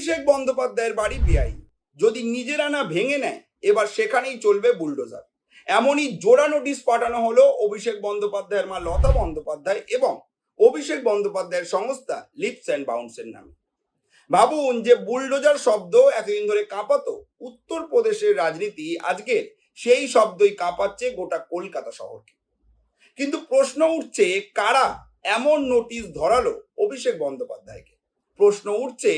অভিষেক বন্দ্যোপাধ্যায়ের বাড়ি বেআইনি, যদি নিজেরা না ভেঙে নেয় এবার সেখানেই চলবে বুলডোজার। এমনই জোড়া নোটিশ পাঠানো হলো অভিষেক বন্দ্যোপাধ্যায়ের মা লতা বন্দ্যোপাধ্যায় এবং অভিষেক বন্দ্যোপাধ্যায়ের সংস্থা লিপস অ্যান্ড বাউন্সের নামে। ভাবুন, যে বুলডোজার শব্দ এতদিন ধরে কাঁপাতো উত্তরপ্রদেশের রাজনীতি, আজকে সেই শব্দই কাঁপাচ্ছে গোটা কলকাতা শহরকে। কিন্তু প্রশ্ন উঠছে, কারা এমন নোটিশ ধরালো অভিষেক বন্দ্যোপাধ্যায়কে? প্রশ্ন উঠছে,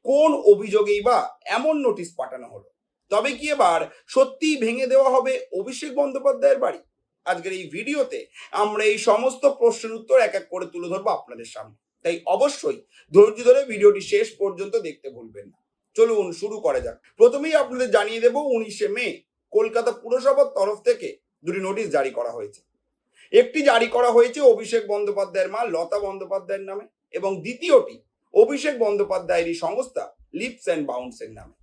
কোন অভিযোগেই বা এমন নোটিশ পাঠানো হলো? তবে কি এবার সত্যিই ভেঙে দেওয়া হবে অভিষেক বন্দ্যোপাধ্যায়ের বাড়ি? আজকের এই ভিডিওতে আমরা এই সমস্ত প্রশ্নের উত্তর এক এক করে তুলে ধরবো আপনাদের সামনে, তাই অবশ্যই ধৈর্য ধরে ভিডিওটি শেষ পর্যন্ত দেখতে ভুলবেন না। চলুন শুরু করা যাক। প্রথমেই আপনাদের জানিয়ে দেব, 19শে মে কলকাতা পুরসভার তরফ থেকে দুটি নোটিশ জারি করা হয়েছে। একটি জারি করা হয়েছে অভিষেক বন্দ্যোপাধ্যায়ের মা লতা বন্দ্যোপাধ্যায়ের নামে এবং দ্বিতীয়টি অভিষেক বন্দ্যোপাধ্যায়েরই সংস্থা লিপস অ্যান্ড বাউন্সের নামে।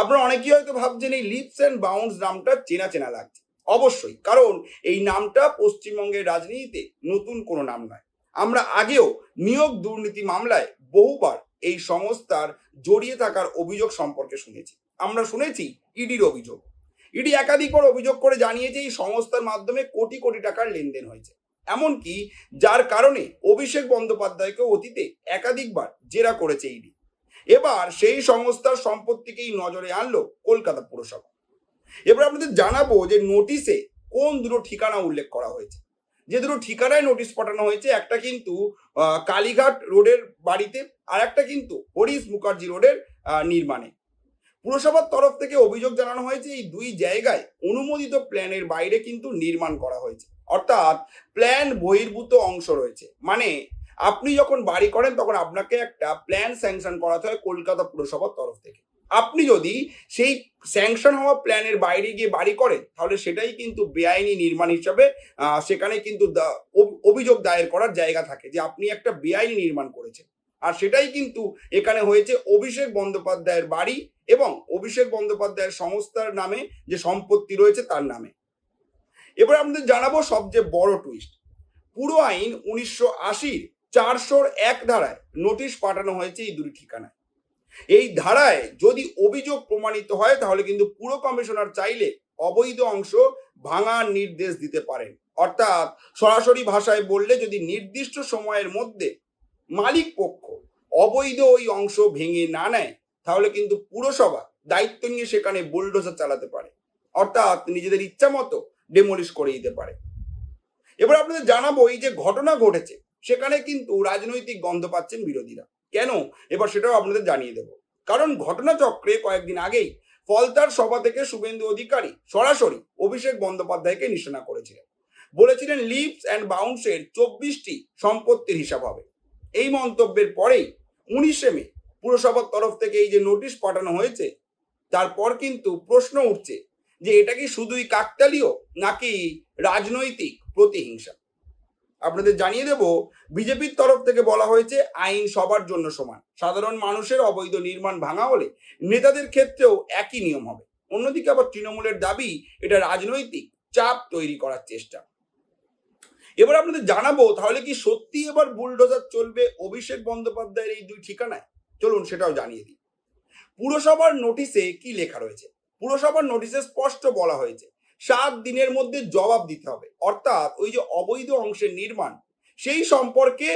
আপনারা অনেকেই হয়তো ভাবছেন এই লিপস অ্যান্ড বাউন্স নামটা চেনা চেনা লাগছে। অবশ্যই, কারণ এই নামটা পশ্চিমবঙ্গের রাজনীতিতে নতুন কোনো নাম নয়। আমরা আগেও নিয়োগ দুর্নীতি মামলায় বহুবার এই সংস্থার জড়িয়ে থাকার অভিযোগ সম্পর্কে শুনেছি। আমরা শুনেছি ইডির অভিযোগ। ইডি একাধিকবার অভিযোগ করে জানিয়েছে এই সংস্থার মাধ্যমে কোটি কোটি টাকার লেনদেন হয়েছে, এমনকি যার কারণে অভিষেক বন্দ্যোপাধ্যায়কে অতীতে একাধিকবার জেরা করেছে ইডি। এবার সেই সংস্থার সম্পত্তিকেই নজরে আনলো কলকাতা পুরসভা। এবার আপনাদের জানাবো যে নোটিশে কোন দুটো ঠিকানা উল্লেখ করা হয়েছে। যে দুটো ঠিকানায় নোটিশ পাঠানো হয়েছে, একটা কিন্তু কালীঘাট রোডের বাড়িতে, আর একটা কিন্তু হরিশ মুখার্জি রোডের নির্মাণে। পুরসভার তরফ থেকে অভিযোগ জানানো হয়েছে এই দুই জায়গায় অনুমোদিত প্ল্যানের বাইরে কিন্তু নির্মাণ করা হয়েছে, অর্থাৎ প্ল্যান বহির্ভূত অংশ রয়েছে। মানে আপনি যখন বাড়ি করেন তখন আপনাকে একটা প্ল্যান স্যাংশন করাতে হয় কলকাতা পুরসভার তরফ থেকে। আপনি যদি সেই স্যাংশন হওয়া প্ল্যানের বাইরে গিয়ে বাড়ি করেন তাহলে সেটাই কিন্তু বেআইনি নির্মাণ হিসাবে সেখানে কিন্তু অভিযোগ দায়ের করার জায়গা থাকে যে আপনি একটা বেআইনি নির্মাণ করেছেন। আর সেটাই কিন্তু এখানে হয়েছে অভিষেক বন্দ্যোপাধ্যায়ের বাড়ি এবং অভিষেক বন্দ্যোপাধ্যায়ের সংস্থার নামে যে সম্পত্তি রয়েছে তার নামে। এবার আমাদের জানাবো সবচেয়ে বড় টুইস্ট। পুরো আইন 1980 401 ধারায় নোটিশ পাঠানো হয়েছে এই দুটি ঠিকানায়। এই ধারায় যদি অভিযোগ প্রমাণিত হয় তাহলে কিন্তু পুরো কমিশনার চাইলে অবৈধ অংশ ভাঙার নির্দেশ দিতে পারেন। অর্থাৎ সরাসরি ভাষায় বললে, যদি নির্দিষ্ট সময়ের মধ্যে মালিক পক্ষ অবৈধ ওই অংশ ভেঙে না নেয় তাহলে কিন্তু পুরসভা দায়িত্ব নিয়ে সেখানে বুলডোজার চালাতে পারে, অর্থাৎ নিজেদের ইচ্ছা মতো ডেমোলিশ করে দিতে পারে। এবার আপনাদের জানাবো, এই যে ঘটনা ঘটেছে সেখানে কিন্তু রাজনৈতিক গন্ধ পাচ্ছেন বিরোধীরা। কেন, এবার সেটাও আপনাদের জানিয়ে দেব। কারণ ঘটনাচক্রে কয়েকদিন আগেই ফলতার সভা থেকে শুভেন্দু অধিকারী সরাসরি অভিষেক বন্দ্যোপাধ্যায়কে নিশানা করেছিলেন। বলেছিলেন লিপস অ্যান্ড বাউন্সের 24টি সম্পত্তির হিসাব হবে। এই মন্তব্যের পরেই 19শে মে পুরসভার তরফ থেকে এই যে নোটিশ পাঠানো হয়েছে, তারপর কিন্তু প্রশ্ন উঠছে যে এটা কি শুধুই কাকতালীয় নাকি রাজনৈতিক প্রতিহিংসা। আপনাদের জানিয়ে দেব, বিজেপির তরফ থেকে বলা হয়েছে আইন সবার জন্য সমান। সাধারণ মানুষের অবৈধ নির্মাণ ভাঙা হলে নেতাদের ক্ষেত্রেও একই নিয়ম হবে। অন্যদিকে আবার তৃণমূলের দাবি এটা রাজনৈতিক চাপ তৈরি করার চেষ্টা। এবার আপনাদের জানাবো, তাহলে কি সত্যি এবার বুলডোজার চলবে অভিষেক বন্দ্যোপাধ্যায়ের এই দুই ঠিকানায়? চলুন সেটাও জানিয়ে দিই। পুরসভার নোটিশে কি লেখা রয়েছে? পুরসভার নোটিশে স্পষ্ট বলা হয়েছে 7 দিনের মধ্যে জবাব দিতে হবে। অর্থাৎ ওই যে অবৈধ অংশের নির্মাণ, সেই সম্পর্কে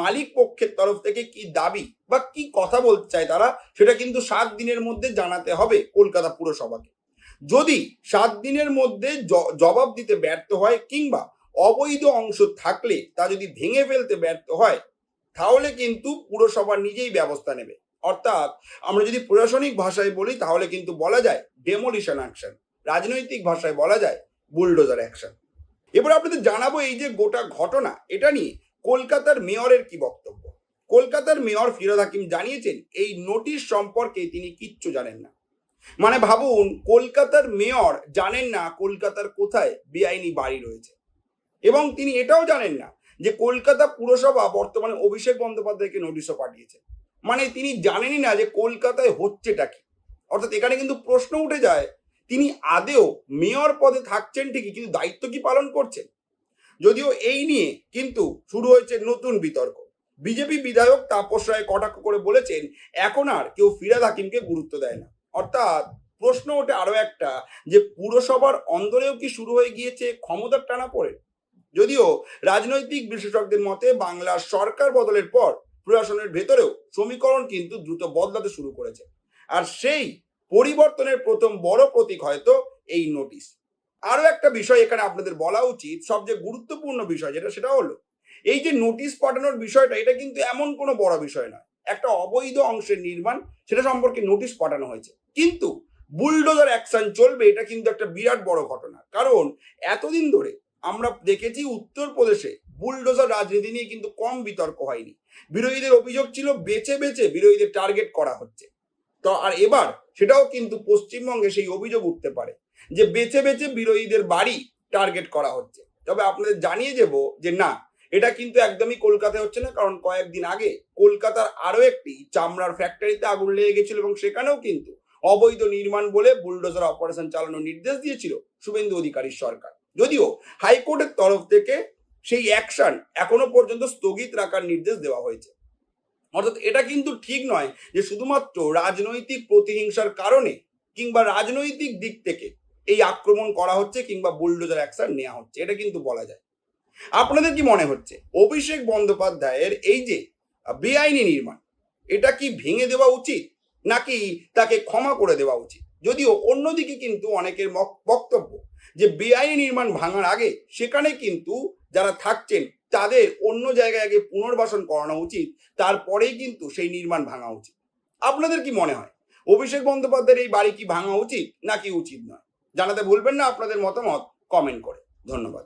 মালিক পক্ষের তরফ থেকে কি দাবি বা কি কথা বলতে চায় তারা, সেটা কিন্তু 7 দিনের মধ্যে জানাতে হবে কলকাতা পুরসভাকে। যদি 7 দিনের মধ্যে জবাব দিতে ব্যর্থ হয় কিংবা অবৈধ অংশ থাকলে তা যদি ভেঙে ফেলতে ব্যর্থ হয় তাহলে কিন্তু পুরসভা নিজেই ব্যবস্থা নেবে। অর্থাৎ আমরা যদি প্রশাসনিক ভাষায় বলি তাহলে কিন্তু বলা যায় ডেমোলিশন অ্যাকশন, রাজনৈতিক ভাষায় বলা যায় বুলডোজার অ্যাকশন। এবার আপনাদের জানাবো, এই যে গোটা ঘটনা, এটা নিয়ে কলকাতার মেয়রের কি বক্তব্য। কলকাতার মেয়র ফিরহাদ হাকিম জানিয়েছেন এই নোটিশ সম্পর্কে তিনি কিচ্ছু জানেন না। মানে ভাবুন, কলকাতার মেয়র জানেন না কলকাতার কোথায় বেআইনি বাড়ি রয়েছে, এবং তিনি এটাও জানেন না যে কলকাতা পুরসভা বর্তমানে অভিষেক বন্দ্যোপাধ্যায়কে নোটিশও পাঠিয়েছে। মানে তিনি জানেনই না যে কলকাতায় হচ্ছেটা কি। অর্থাৎ এখানে কিন্তু প্রশ্ন উঠে যায়, তিনি আদেও মেয়র পদে থাকছেন ঠিকই, কিন্তু দায়িত্ব কি পালন করছেন? যদিও এই নিয়ে কিন্তু শুরু হয়েছে নতুন বিতর্ক। বিজেপি বিধায়ক তাপস রায় কটাক্ষ করে বলেছেন, এখন আর কেউ ফিরহাদ হাকিমকে গুরুত্ব দেয় না। অর্থাৎ প্রশ্ন ওঠে আরো একটা, যে পুরসভার অন্দরেও কি শুরু হয়ে গিয়েছে ক্ষমতার টানাপোড়েন? যদিও রাজনৈতিক বিশেষজ্ঞদের মতে বাংলার সরকার বদলের পর প্রশাসনের ভেতরেও সমীকরণ কিন্তু দ্রুত বদলাতে শুরু করেছে। আর সেই পরিবর্তনের প্রথম বড় প্রতীক হয়তো এই নোটিশ। আরো একটা বিষয় এখানে আপনাদের বলা উচিত, সবচেয়ে গুরুত্বপূর্ণ বিষয় যেটা, সেটা হলো এই যে নোটিশ পাঠানোর বিষয়টা, এটা কিন্তু এমন কোনো বড় বিষয় নয়। একটা অবৈধ অংশের নির্মাণ, সেটা সম্পর্কে নোটিশ পাঠানো হয়েছে, কিন্তু বুলডোজার অ্যাকশন চলবে, এটা কিন্তু একটা বিরাট বড় ঘটনা। কারণ এতদিন ধরে আমরা দেখেছি উত্তরপ্রদেশে বুলডোজার রাজনীতি নিয়ে কিন্তু কম বিতর্ক হয়নি। বিরোধীদের অভিযোগ ছিল বেছে বেছে বিরোধীদের টার্গেট করা হচ্ছে। তো আর এবার সেটাও কিন্তু পশ্চিমবঙ্গে সেই অভিযোগ উঠতে পারে যে বেছে বেছে বিরোধীদের বাড়ি টার্গেট করা হচ্ছে। তবে আপনাদের জানিয়ে দেব যে না, এটা কিন্তু একদমই কলকাতায় হচ্ছে না। কারণ কয়েকদিন আগে কলকাতার আরো একটি চামড়ার ফ্যাক্টরিতে আগুন লেগে গেছিল এবং সেখানেও কিন্তু অবৈধ নির্মাণ বলে বুলডোজার অপারেশন চালানোর নির্দেশ দিয়েছিল শুভেন্দু অধিকারীর সরকার। যদিও হাইকোর্টের তরফ থেকে সেই অ্যাকশন এখনো পর্যন্ত স্থগিত রাখার নির্দেশ দেওয়া হয়েছে। অর্থাৎ এটা কিন্তু ঠিক নয় যে শুধুমাত্র রাজনৈতিক প্রতিহিংসার কারণে কিংবা রাজনৈতিক দিক থেকে এই আক্রমণ করা হচ্ছে কিংবা বুলডোজার অ্যাকশন নেওয়া হচ্ছে, এটা কিন্তু বলা যায়। আপনাদের কি মনে হচ্ছে অভিষেক বন্দ্যোপাধ্যায়ের এই যে বেআইনি নির্মাণ, এটা কি ভেঙে দেওয়া উচিত নাকি তাকে ক্ষমা করে দেওয়া উচিত? যদিও অন্যদিকে কিন্তু অনেকের বক্তব্য যে বেআইনি নির্মাণ ভাঙার আগে সেখানে কিন্তু যারা থাকছেন তাদের অন্য জায়গায় আগে পুনর্বাসন করানো উচিত, তারপরেই কিন্তু সেই নির্মাণ ভাঙা উচিত। আপনাদের কি মনে হয় অভিষেক বন্দ্যোপাধ্যায়ের এই বাড়ি কি ভাঙা উচিত নাকি উচিত নয়? জানাতে ভুলবেন না আপনাদের মতামত কমেন্ট করে। ধন্যবাদ।